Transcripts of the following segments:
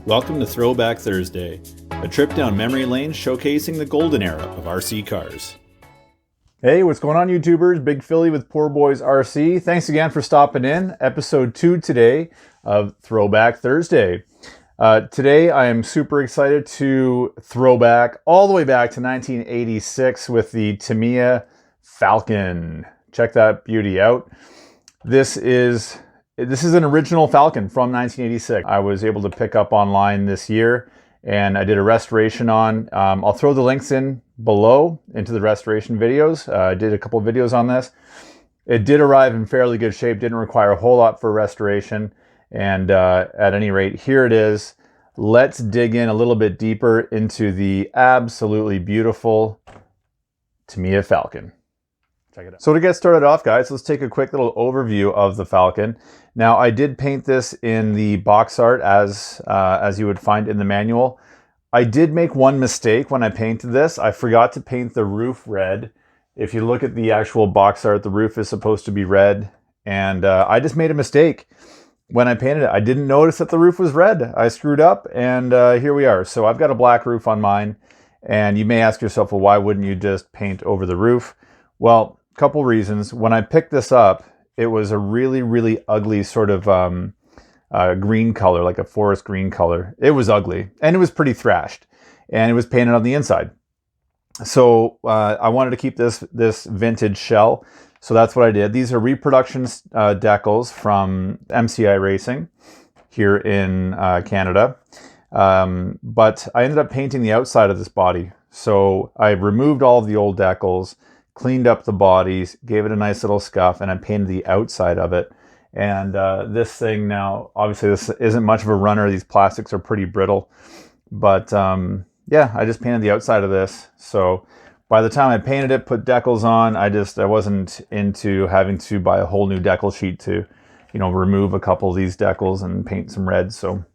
Welcome to Throwback Thursday, a trip down memory lane showcasing the golden era of RC cars. Hey, what's going on, YouTubers? Big Philly with Poor Boys RC. Thanks again for stopping in. Episode 2 today of Throwback Thursday. Today I am super excited to throw back all the way back to 1986 with the Tamiya Falcon. Check that beauty out. This is an original Falcon from 1986. I was able to pick up online this year and I did a restoration on. I'll throw the links in below into the restoration videos. I did a couple of videos on this. It did arrive in fairly good shape, didn't require a whole lot for restoration. And at any rate, here it is. Let's dig in a little bit deeper into the absolutely beautiful Tamiya Falcon. Check it out. So to get started off, guys, let's take a quick little overview of the Falcon. Now, I did paint this in the box art as you would find in the manual. I did make one mistake when I painted this. I forgot to paint the roof red. If you look at the actual box art, the roof is supposed to be red, and I just made a mistake when I painted it. I didn't notice that the roof was red. I screwed up, and here we are. So I've got a black roof on mine, and you may ask yourself, well, why wouldn't you just paint over the roof? Well, couple reasons. When I picked this up, it was a really, really ugly sort of green color, like a forest green color. It was ugly, and it was pretty thrashed, and it was painted on the inside. So I wanted to keep this vintage shell, so that's what I did. These are reproduction decals from MCI Racing here in Canada, but I ended up painting the outside of this body. So I removed all of the old decals, cleaned up the bodies, gave it a nice little scuff, and I painted the outside of it. And this thing now, obviously this isn't much of a runner. These plastics are pretty brittle. But yeah, I just painted the outside of this. So by the time I painted it, put decals on, I wasn't into having to buy a whole new decal sheet to, remove a couple of these decals and paint some red. So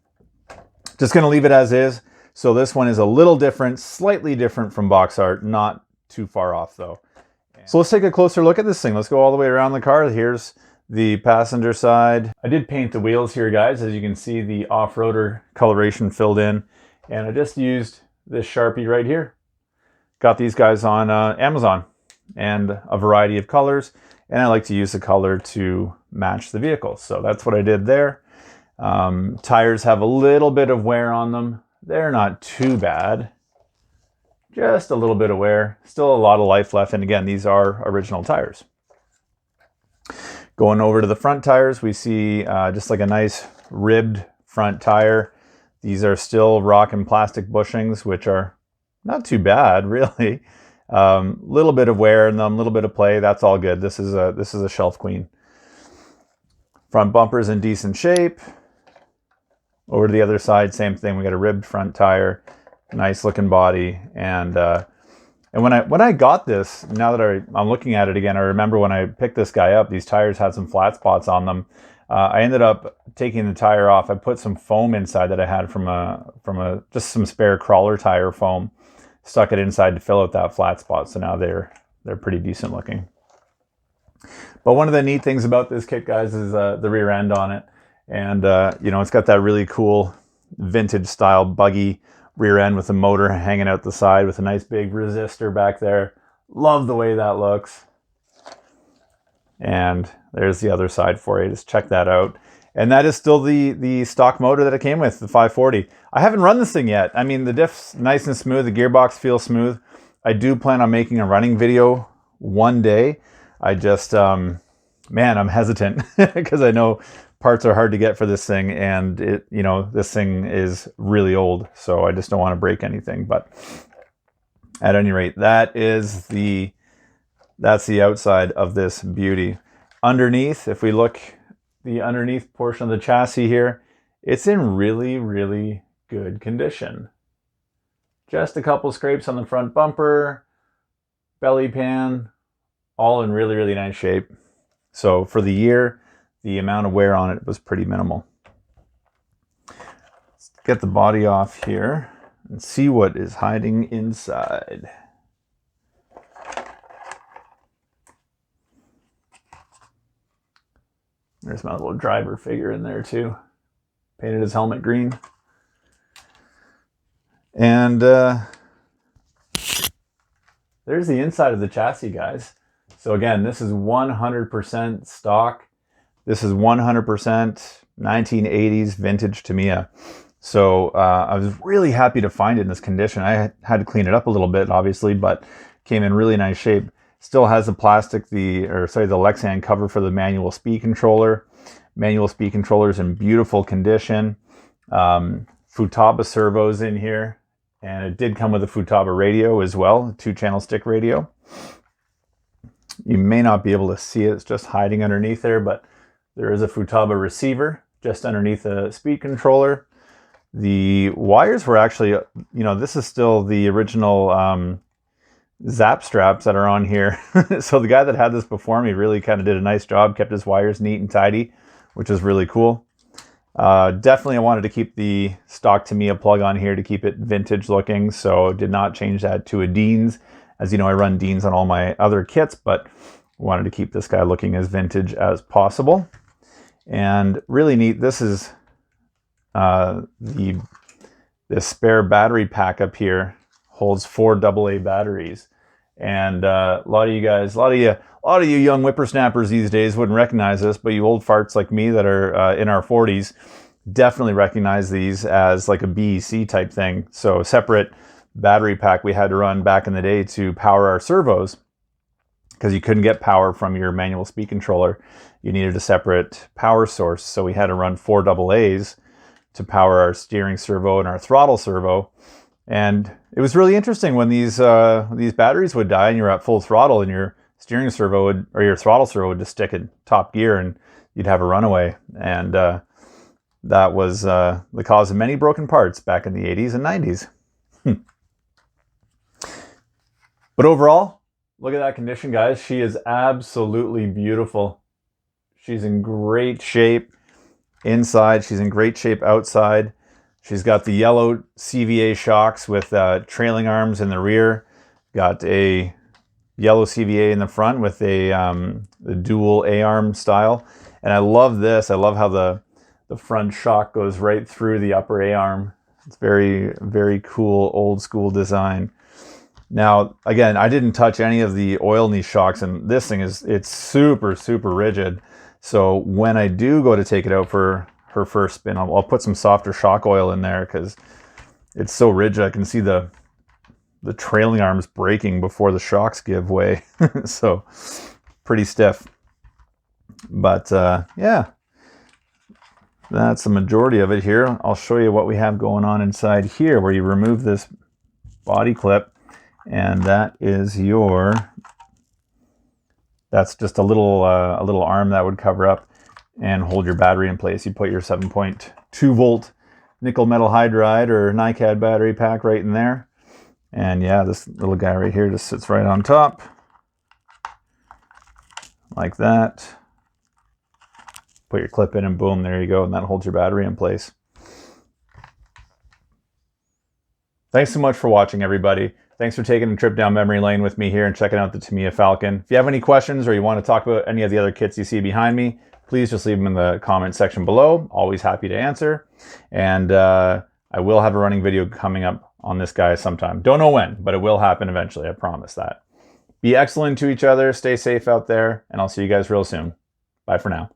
just gonna leave it as is. So this one is a little different, slightly different from box art, not too far off though. So let's take a closer look at this thing. Let's go all the way around the car. Here's the passenger side. I did paint the wheels here, guys. As you can see, the off-roader coloration filled in. And I just used this Sharpie right here. Got these guys on Amazon, and a variety of colors. And I like to use the color to match the vehicle. So that's what I did there. Tires have a little bit of wear on them. They're not too bad. Just a little bit of wear, still a lot of life left. And again, these are original tires. Going over to the front tires, we see just like a nice ribbed front tire. These are still rock and plastic bushings, which are not too bad, really. Little bit of wear in them, a little bit of play. That's all good. This is a shelf queen. Front bumper's in decent shape. Over to the other side, same thing. We got a ribbed front tire. Nice looking body, and when I got this, now that I'm looking at it again, I remember when I picked this guy up, these tires had some flat spots on them. I ended up taking the tire off. I put some foam inside that I had from just some spare crawler tire foam, stuck it inside to fill out that flat spot. So now they're pretty decent looking. But one of the neat things about this kit, guys, is the rear end on it, and it's got that really cool vintage style buggy rear end with a motor hanging out the side with a nice big resistor back there. Love the way that looks. And there's the other side for you. Just check that out. And that is still the stock motor that it came with, the 540. I haven't run this thing yet. I mean, the diff's nice and smooth. The gearbox feels smooth. I do plan on making a running video one day. I just, man, I'm hesitant because I know parts are hard to get for this thing, and this thing is really old, so I just don't want to break anything. But at any rate, that's the outside of this beauty. Underneath, if we look the underneath portion of the chassis here, it's in really, really good condition. Just a couple scrapes on the front bumper, belly pan, all in really, really nice shape. So for the year, the amount of wear on it was pretty minimal. Let's get the body off here and see what is hiding inside. There's my little driver figure in there too. Painted his helmet green. And there's the inside of the chassis, guys. So again, this is 100% stock. This is 100% 1980s vintage Tamiya. So I was really happy to find it in this condition. I had to clean it up a little bit, obviously, but came in really nice shape. Still has the plastic, the Lexan cover for the manual speed controller. Manual speed controller's in beautiful condition. Futaba servos in here. And it did come with a Futaba radio as well, a 2-channel stick radio. You may not be able to see it, it's just hiding underneath there, but there is a Futaba receiver just underneath the speed controller. The wires were actually, you know, this is still the original zap straps that are on here. So the guy that had this before me really kind of did a nice job, kept his wires neat and tidy, which is really cool. Definitely I wanted to keep the stock Tamiya plug on here to keep it vintage looking, so did not change that to a Dean's. As you know, I run Dean's on all my other kits, but wanted to keep this guy looking as vintage as possible. And really neat, this is this spare battery pack up here holds 4 AA batteries. And a lot of you guys, a lot of you young whippersnappers these days wouldn't recognize this, but you old farts like me that are in our 40s definitely recognize these as like a BEC type thing. So separate battery pack we had to run back in the day to power our servos, because you couldn't get power from your manual speed controller. You needed a separate power source. So we had to run 4 AA's to power our steering servo and our throttle servo. And it was really interesting when these batteries would die and you're at full throttle and your steering servo would, or your throttle servo would just stick in top gear and you'd have a runaway. And that was the cause of many broken parts back in the 80s and 90s. But overall, look at that condition, guys. She is absolutely beautiful. She's in great shape inside. She's in great shape outside. She's got the yellow CVA shocks with trailing arms in the rear. Got a yellow CVA in the front with a the dual A-arm style. And I love this. I love how the front shock goes right through the upper A-arm. It's very, very cool, old school design. Now, again, I didn't touch any of the oil in these shocks, and this thing it's super, super rigid. So when I do go to take it out for her first spin, I'll put some softer shock oil in there because it's so rigid. I can see the trailing arms breaking before the shocks give way. So pretty stiff. But yeah, that's the majority of it here. I'll show you what we have going on inside here, where you remove this body clip, and that is that's just a little arm that would cover up and hold your battery in place. You put your 7.2 volt nickel metal hydride or NiCad battery pack right in there. And yeah, this little guy right here just sits right on top like that. Put your clip in and boom, there you go. And that holds your battery in place. Thanks so much for watching, everybody. Thanks for taking a trip down memory lane with me here and checking out the Tamiya Falcon. If you have any questions or you want to talk about any of the other kits you see behind me, please just leave them in the comment section below. Always happy to answer. And I will have a running video coming up on this guy sometime. Don't know when, but it will happen eventually. I promise that. Be excellent to each other. Stay safe out there, and I'll see you guys real soon. Bye for now.